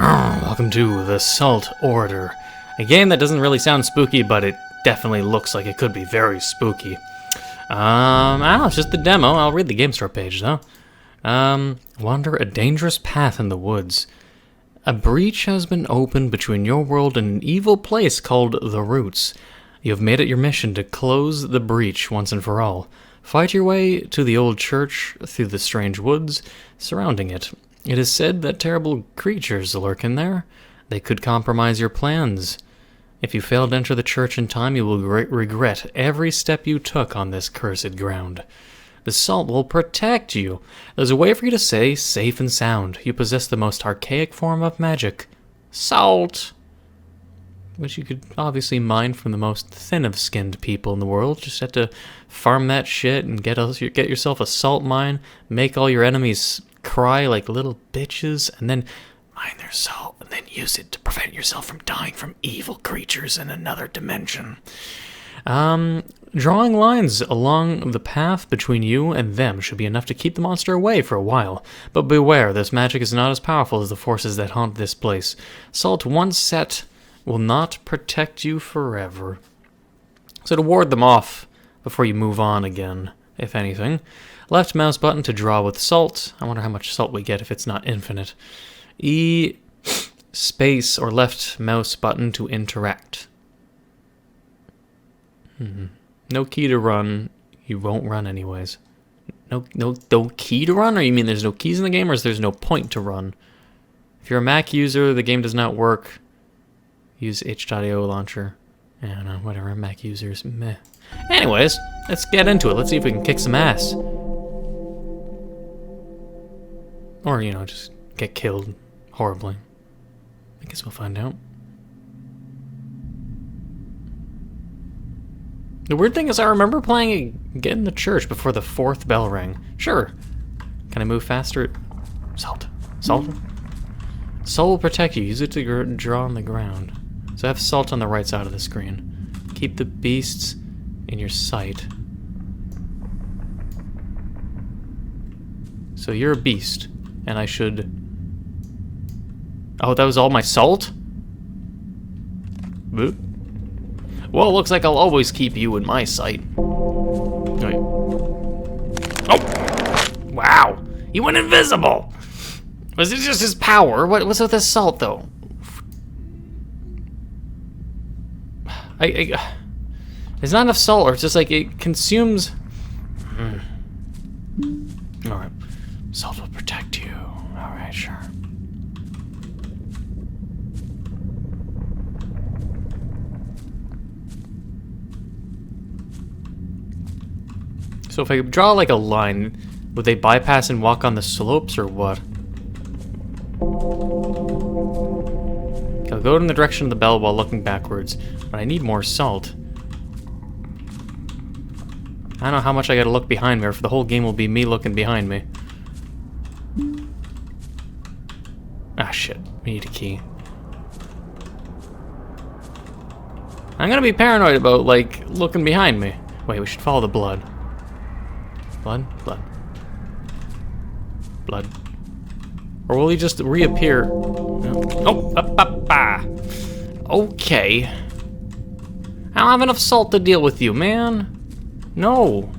Welcome to the Salt Order, a game that doesn't really sound spooky, but it definitely looks like it could be very spooky. I don't know, it's just the demo. I'll read the game store page, though. Wander a dangerous path in the woods. A breach has been opened between your world and an evil place called The Roots. You have made it your mission to close the breach once and for all. Fight your way to the old church through the strange woods surrounding it. It is said that terrible creatures lurk in there. They could compromise your plans. If you fail to enter the church in time, you will regret every step you took on this cursed ground. The salt will protect you. There's a way for you to stay safe and sound. You possess the most archaic form of magic. Salt! Which you could obviously mine from the most thin of skinned people in the world. Just have to farm that shit and get yourself a salt mine, make all your enemies cry like little bitches, and then mine their salt, and then use it to prevent yourself from dying from evil creatures in another dimension. Drawing lines along the path between you and them should be enough to keep the monster away for a while. But beware, this magic is not as powerful as the forces that haunt this place. Salt once set will not protect you forever. So to ward them off before you move on again, if anything, left mouse button to draw with salt. I wonder how much salt we get if it's not infinite. E space or left mouse button to interact. No key to run. You won't run anyways. No key to run? Or you mean there's no keys in the game, or is there's no point to run? If you're a Mac user, the game does not work. Use H.io launcher. I don't know, whatever, Mac users, meh. Anyways, let's get into it. Let's see if we can kick some ass. Or, you know, just get killed horribly. I guess we'll find out. The weird thing is I remember playing Get in the Church before the 4th bell rang. Sure. Can I move faster? Salt. Salt? Salt will protect you. Use it to draw on the ground. So have salt on the right side of the screen. Keep the beasts in your sight. So you're a beast, and I should... Oh, that was all my salt? Boop. Well, it looks like I'll always keep you in my sight. Wait. Oh! Wow! He went invisible! Was it just his power? What's with this salt, though? There's not enough salt, or it's just like it consumes... Alright. Salt will protect you. Alright, sure. So if I draw like a line, would they bypass and walk on the slopes or what? I'll go in the direction of the bell while looking backwards, but I need more salt. I don't know how much I gotta look behind me, or if the whole game will be me looking behind me. Ah, shit. We need a key. I'm gonna be paranoid about, like, looking behind me. Wait, we should follow the blood. Blood? Blood. Blood. Or will he just reappear? No. Oh, okay. I don't have enough salt to deal with you, man. No.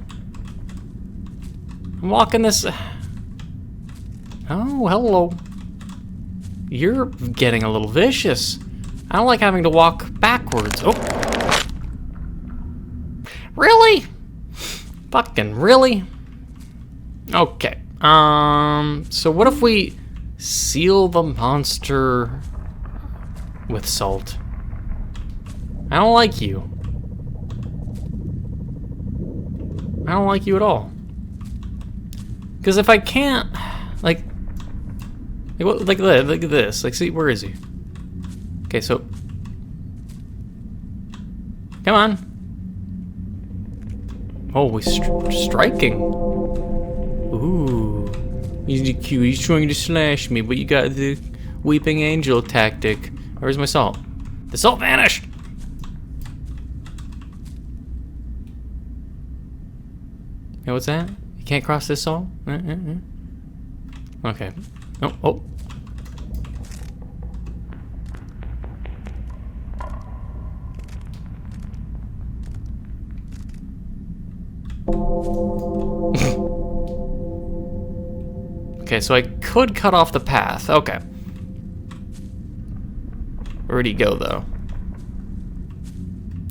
I'm walking this... Oh, hello. You're getting a little vicious. I don't like having to walk backwards. Oh. Really? Fucking really? Okay. So what if we seal the monster with salt? I don't like you. I don't like you at all. Because if I can't, like at this. Like, see, where is he? Okay, so, come on. Oh, we're striking. Ooh, he's cute. He's trying to slash me, but you got the weeping angel tactic. Where's my salt? The salt vanished. Hey, what's that? You can't cross this salt? Okay. Oh. Okay, so I could cut off the path. Okay. Where'd he go, though?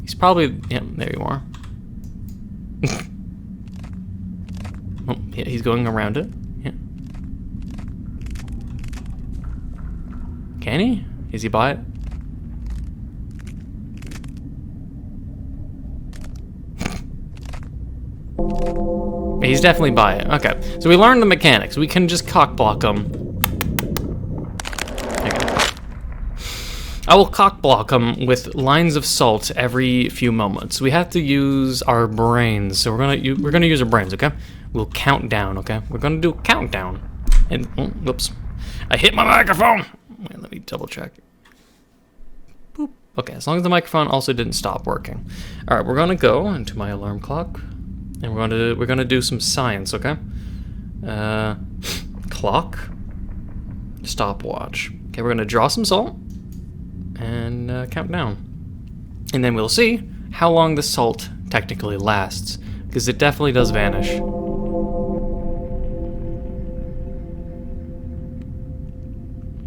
He's probably... Yeah, there you are. Oh, yeah, he's going around it. Yeah. Can he? Is he by it? He's definitely by it. Okay, so we learned the mechanics. We can just cock block him. Okay. I will cock block him with lines of salt every few moments. We have to use our brains, so we're gonna use our brains. Okay, we'll count down. Okay, we're gonna do a countdown. And whoops, I hit my microphone. Wait, let me double check. Boop. Okay, as long as the microphone also didn't stop working. All right, we're gonna go into my alarm clock. And we're gonna do some science, okay? Clock, stopwatch. Okay, we're gonna draw some salt and count down, and then we'll see how long the salt technically lasts, because it definitely does vanish.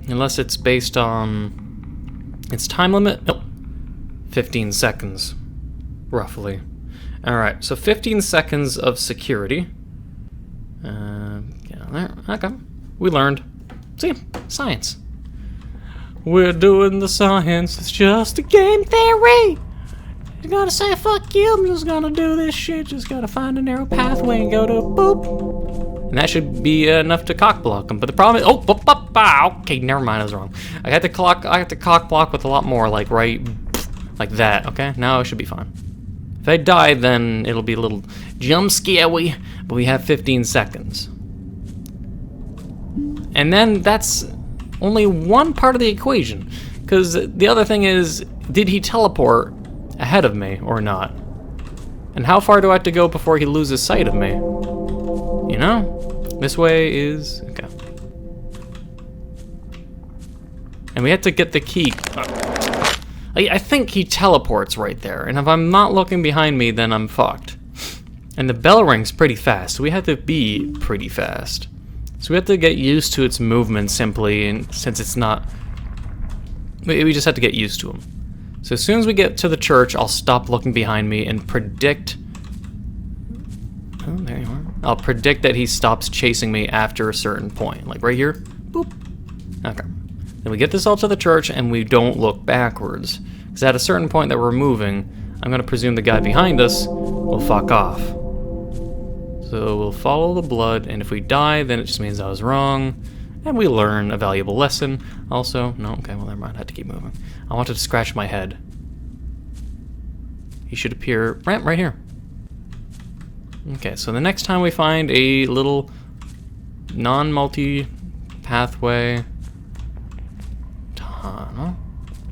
Unless it's based on its time limit. Nope, 15 seconds, roughly. All right, so 15 seconds of security. Get on there. Okay, we learned. See, science. We're doing the science. It's just a game theory. You're gonna say fuck you. I'm just gonna do this shit. Just gotta find a narrow pathway and go to boop. And that should be enough to cock block them. But the problem is, okay, never mind. I was wrong. I had to cock block with a lot more, like right, like that. Okay, now it should be fine. If I die, then it'll be a little jump scary, but we have 15 seconds. And then that's only one part of the equation, because the other thing is, did he teleport ahead of me or not? And how far do I have to go before he loses sight of me? You know? This way is... okay. And we have to get the key. I think he teleports right there, and if I'm not looking behind me, then I'm fucked. And the bell rings pretty fast, so we have to be pretty fast. So we have to get used to its movement simply, and since it's not... we just have to get used to him. So as soon as we get to the church, I'll stop looking behind me and predict... oh, there you are. I'll predict that he stops chasing me after a certain point. Like right here, boop. Okay. Then we get this all to the church, and we don't look backwards. Because at a certain point that we're moving, I'm going to presume the guy behind us will fuck off. So we'll follow the blood, and if we die, then it just means I was wrong. And we learn a valuable lesson. Also, no, okay, well, never mind. I had to keep moving. I wanted to scratch my head. He should appear right here. Okay, so the next time we find a little non-multi pathway... tunnel,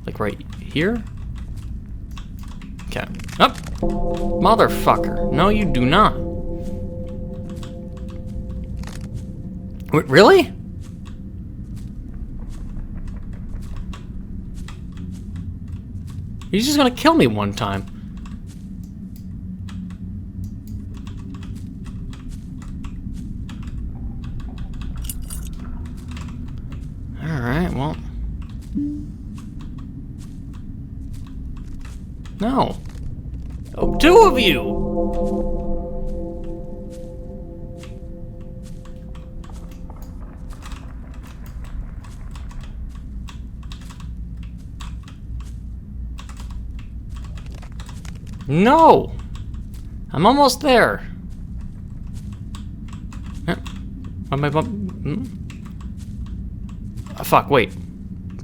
like right here? Okay. Up! Oh, motherfucker. No, you do not. Wait, really? He's just gonna kill me one time. Alright, well. No. Oh, two of you! No! I'm almost there. Am I fuck, wait.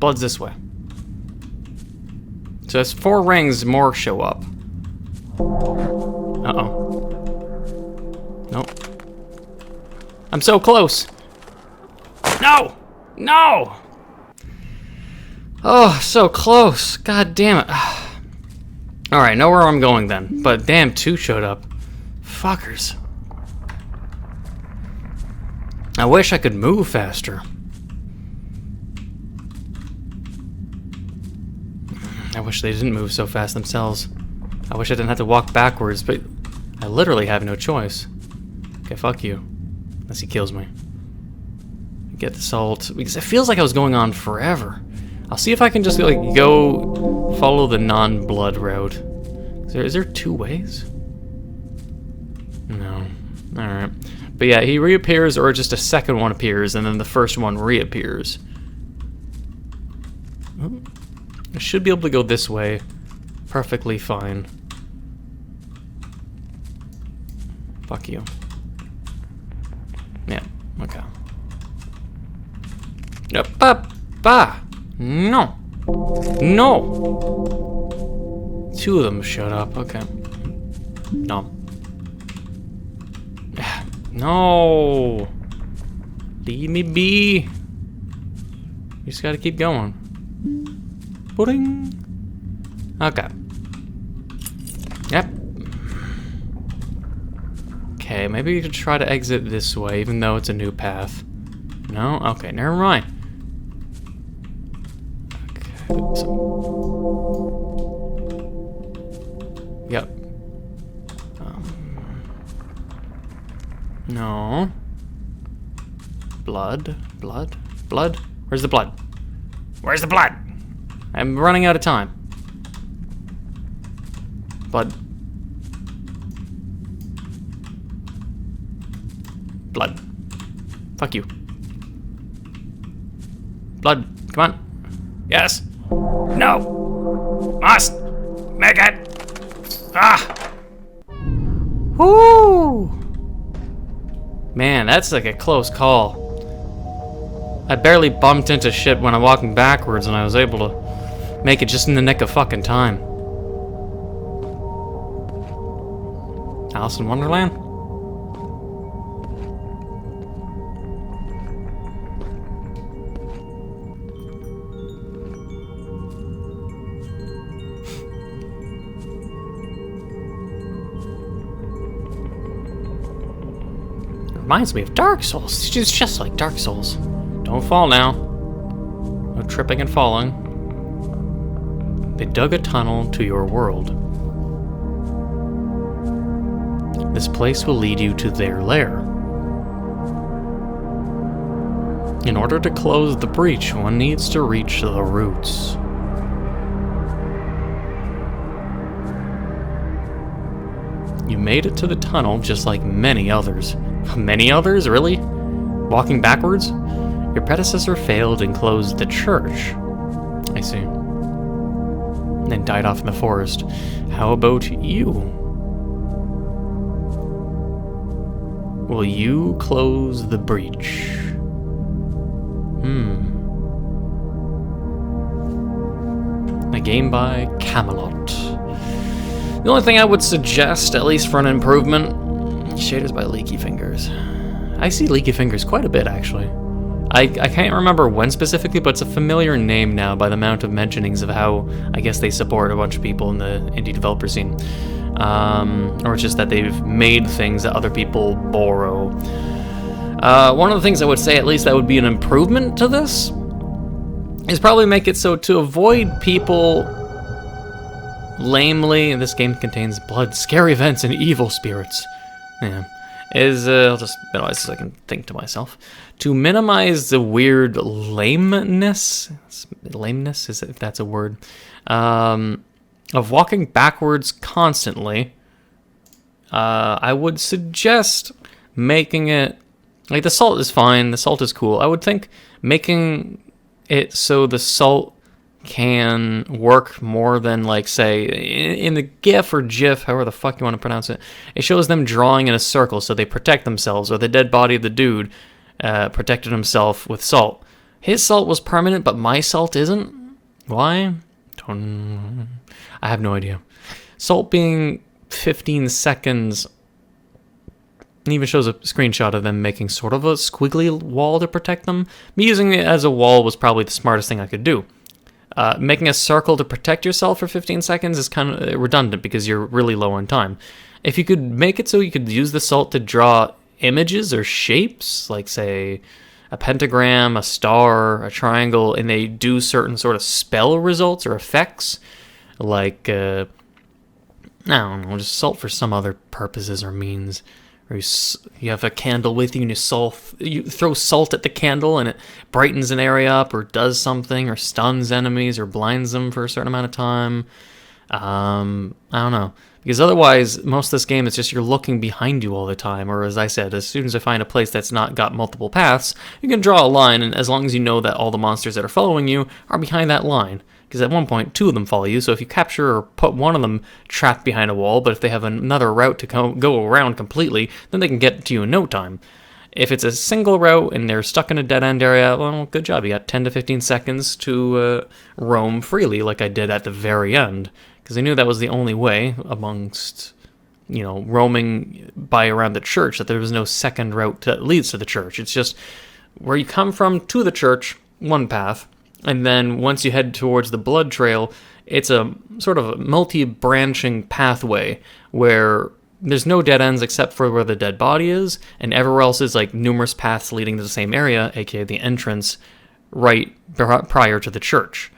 Blood's this way. So as 4 rings, more show up. Uh-oh. Nope. I'm so close. No! No! Oh, so close. God damn it. Alright, know where I'm going then. But damn, 2 showed up. Fuckers. I wish I could move faster. I wish they didn't move so fast themselves. I wish I didn't have to walk backwards, but I literally have no choice. Okay, fuck you. Unless he kills me. Get the salt, because it feels like I was going on forever. I'll see if I can just like go follow the non-blood route. Is there 2 ways? No. Alright. But yeah, he reappears, or just a second one appears, and then the first one reappears. I should be able to go this way perfectly fine. Fuck you. Yeah, okay. Yep, no. No. 2 of them shut up, okay. No. No. Leave me be. You just gotta keep going. Pudding. Okay. Yep. Okay, maybe we could try to exit this way, even though it's a new path. No? Okay, never mind. Okay, yep. No. Blood. Where's the blood? Where's the blood? I'm running out of time. Blood. Fuck you. Blood. Come on. Yes. No. Must. Make it. Ah. Woo. Man, that's like a close call. I barely bumped into shit when I'm walking backwards, and I was able to make it just in the nick of fucking time. Alice in Wonderland? Reminds me of Dark Souls. It's just like Dark Souls. Don't fall now. No tripping and falling. They dug a tunnel to your world. This place will lead you to their lair. In order to close the breach, one needs to reach the roots. You made it to the tunnel just like many others. Many others? Really? Walking backwards? Your predecessor failed and closed the church. I see. And died off in the forest. How about you? Will you close the breach? A game by Camelot. The only thing I would suggest, at least for an improvement, shaders by Leaky Fingers. I see Leaky Fingers quite a bit, actually. I can't remember when specifically, but it's a familiar name now by the amount of mentionings of how, I guess, they support a bunch of people in the indie developer scene. Or it's just that they've made things that other people borrow. One of the things I would say, at least that would be an improvement to this, is probably make it so to avoid people lamely, and this game contains blood, scary events, and evil spirits. Yeah. I'll just minimize so I can think to myself. To minimize the weird lameness, if that's a word, of walking backwards constantly, I would suggest making it, like, the salt is fine, the salt is cool. I would think making it so the salt can work more than, like, say, in the GIF or GIF, however the fuck you want to pronounce it, it shows them drawing in a circle so they protect themselves, or the dead body of the dude protected himself with salt. His salt was permanent, but my salt isn't? Why? I have no idea. Salt being 15 seconds, and even shows a screenshot of them making sort of a squiggly wall to protect them. Me using it as a wall was probably the smartest thing I could do. Making a circle to protect yourself for 15 seconds is kind of redundant because you're really low on time. If you could make it so you could use the salt to draw images or shapes, like, say, a pentagram, a star, a triangle, and they do certain sort of spell results or effects, like, I don't know, just salt for some other purposes or means, Or you have a candle with you and you throw salt at the candle and it brightens an area up or does something or stuns enemies or blinds them for a certain amount of time. I don't know. Because otherwise, most of this game is just you're looking behind you all the time. Or as I said, as soon as I find a place that's not got multiple paths, you can draw a line, and as long as you know that all the monsters that are following you are behind that line. Because at one point, 2 of them follow you, so if you capture or put one of them trapped behind a wall, but if they have another route to go around completely, then they can get to you in no time. If it's a single route and they're stuck in a dead-end area, well, good job. You got 10 to 15 seconds to roam freely like I did at the very end. Because I knew that was the only way amongst, roaming by around the church, that there was no second route that leads to the church. It's just where you come from to the church, one path, and then once you head towards the blood trail, it's a sort of a multi-branching pathway where there's no dead ends except for where the dead body is, and everywhere else is like numerous paths leading to the same area, aka the entrance, right prior to the church.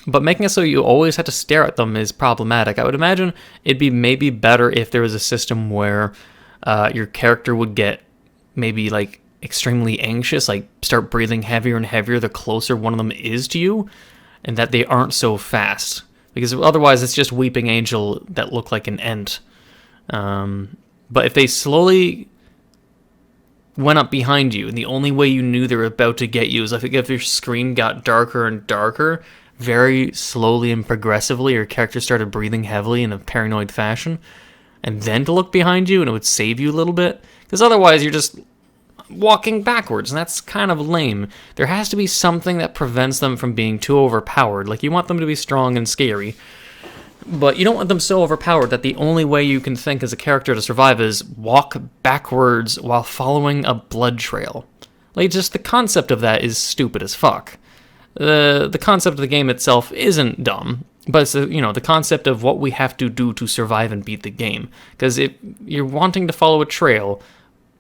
But making it so you always have to stare at them is problematic. I would imagine it'd be maybe better if there was a system where your character would get maybe like extremely anxious, like start breathing heavier and heavier the closer one of them is to you, and that they aren't so fast. Because otherwise it's just Weeping Angel that look like an ent. But if they slowly went up behind you, and the only way you knew they were about to get you is if your screen got darker and darker, very slowly and progressively, your character started breathing heavily in a paranoid fashion, and then to look behind you, and it would save you a little bit. Because otherwise, you're just walking backwards, and that's kind of lame. There has to be something that prevents them from being too overpowered. Like, you want them to be strong and scary, but you don't want them so overpowered that the only way you can think as a character to survive is walk backwards while following a blood trail. Like, just the concept of that is stupid as fuck. The concept of the game itself isn't dumb, but it's the concept of what we have to do to survive and beat the game. Because if you're wanting to follow a trail,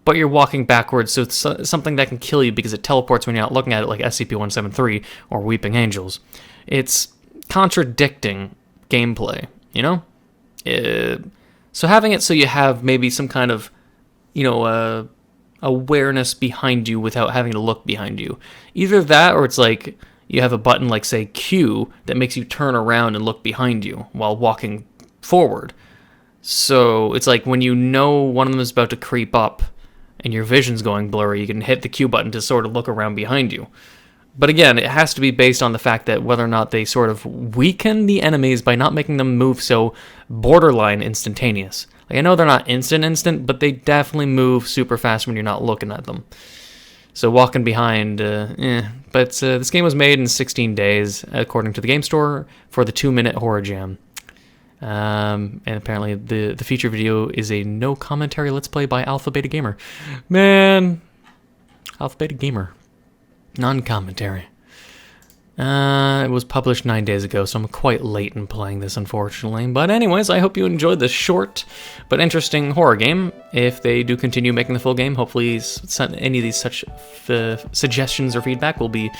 but you're walking backwards, so it's something that can kill you because it teleports when you're not looking at it, like SCP-173 or Weeping Angels. It's contradicting gameplay, So having it so you have maybe some kind of, awareness behind you without having to look behind you. Either that, or it's like you have a button like, say, Q, that makes you turn around and look behind you while walking forward. So it's like when you know one of them is about to creep up and your vision's going blurry, you can hit the Q button to sort of look around behind you. But again, it has to be based on the fact that whether or not they sort of weaken the enemies by not making them move so borderline instantaneous. Like, I know they're not instant, but they definitely move super fast when you're not looking at them. So walking behind, But this game was made in 16 days, according to the Game Store, for the 2-minute horror jam. And apparently the feature video is a no commentary let's play by Alpha Beta Gamer. Man, Alpha Beta Gamer. Non-commentary. It was published 9 days ago, so I'm quite late in playing this, unfortunately. But anyways, I hope you enjoyed this short but interesting horror game. If they do continue making the full game, hopefully any of these such suggestions or feedback will be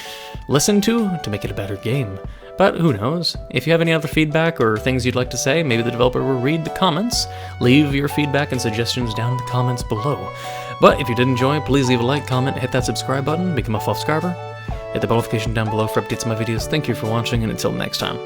listened to make it a better game. But who knows? If you have any other feedback or things you'd like to say, maybe the developer will read the comments. Leave your feedback and suggestions down in the comments below. But if you did enjoy, please leave a like, comment, hit that subscribe button, become a subscriber. Hit the bell notification down below for updates on my videos. Thank you for watching, and until next time.